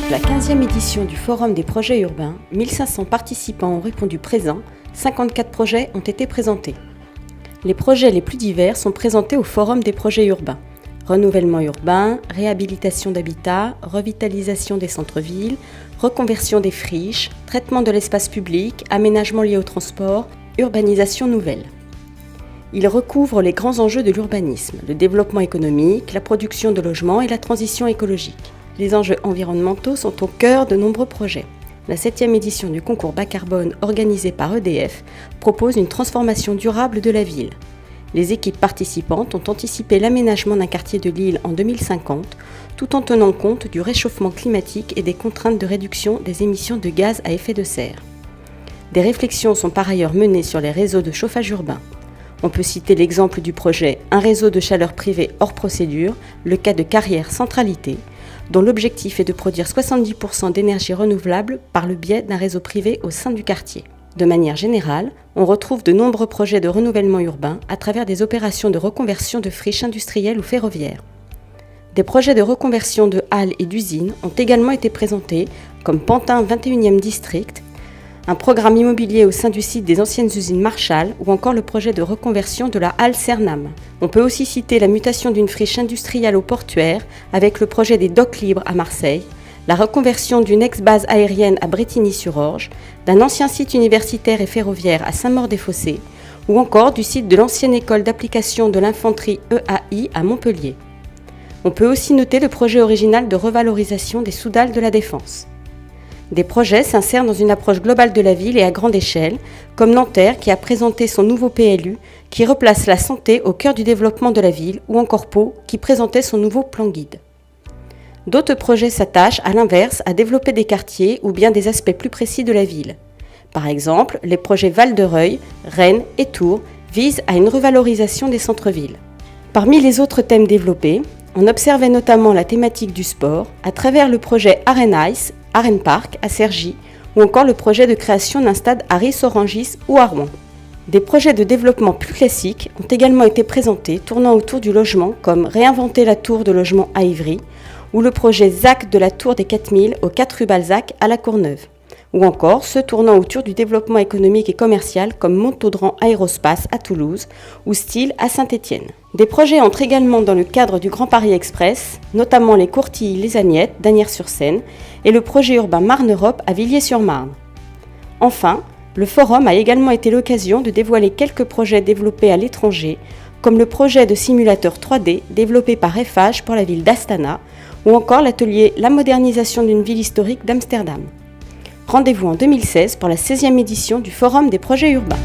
Donc la 15e édition du Forum des projets urbains, 1500 participants ont répondu présents, 54 projets ont été présentés. Les projets les plus divers sont présentés au Forum des projets urbains. Renouvellement urbain, réhabilitation d'habitat, revitalisation des centres-villes, reconversion des friches, traitement de l'espace public, aménagement lié au transport, urbanisation nouvelle. Il recouvre les grands enjeux de l'urbanisme, le développement économique, la production de logements et la transition écologique. Les enjeux environnementaux sont au cœur de nombreux projets. La 7e édition du concours bas carbone organisé par EDF propose une transformation durable de la ville. Les équipes participantes ont anticipé l'aménagement d'un quartier de Lille en 2050, tout en tenant compte du réchauffement climatique et des contraintes de réduction des émissions de gaz à effet de serre. Des réflexions sont par ailleurs menées sur les réseaux de chauffage urbain. On peut citer l'exemple du projet « Un réseau de chaleur privé hors procédure », le cas de Carrière Centralité, dont l'objectif est de produire 70% d'énergie renouvelable par le biais d'un réseau privé au sein du quartier. De manière générale, on retrouve de nombreux projets de renouvellement urbain à travers des opérations de reconversion de friches industrielles ou ferroviaires. Des projets de reconversion de halles et d'usines ont également été présentés, comme Pantin 21e District, un programme immobilier au sein du site des anciennes usines Marshall ou encore le projet de reconversion de la halle Cernam. On peut aussi citer la mutation d'une friche industrielle au portuaire avec le projet des docks libres à Marseille, la reconversion d'une ex-base aérienne à Brétigny-sur-Orge, d'un ancien site universitaire et ferroviaire à Saint-Maur-des-Fossés ou encore du site de l'ancienne école d'application de l'infanterie EAI à Montpellier. On peut aussi noter le projet original de revalorisation des Soudales de la Défense. Des projets s'insèrent dans une approche globale de la ville et à grande échelle, comme Nanterre qui a présenté son nouveau PLU, qui replace la santé au cœur du développement de la ville, ou encore Pau qui présentait son nouveau plan guide. D'autres projets s'attachent, à l'inverse, à développer des quartiers ou bien des aspects plus précis de la ville. Par exemple, les projets Val-de-Reuil, Rennes et Tours visent à une revalorisation des centres-villes. Parmi les autres thèmes développés, on observait notamment la thématique du sport à travers le projet Arena-Ice, Arène Park à Cergy ou encore le projet de création d'un stade à Ris-Orangis ou à Rouen. Des projets de développement plus classiques ont également été présentés tournant autour du logement comme Réinventer la tour de logement à Ivry ou le projet ZAC de la tour des 4000 aux 4 rue Balzac à La Courneuve ou encore ceux tournant autour du développement économique et commercial comme Montaudran Aérospace à Toulouse ou Style à Saint-Étienne. Des projets entrent également dans le cadre du Grand Paris Express, notamment les Courtilles-les Agnettes d'Asnières-sur-Seine et le projet urbain Marne-Europe à Villiers-sur-Marne. Enfin, le forum a également été l'occasion de dévoiler quelques projets développés à l'étranger, comme le projet de simulateur 3D développé par Eiffage pour la ville d'Astana ou encore l'atelier La modernisation d'une ville historique d'Amsterdam. Rendez-vous en 2016 pour la 16e édition du Forum des projets urbains.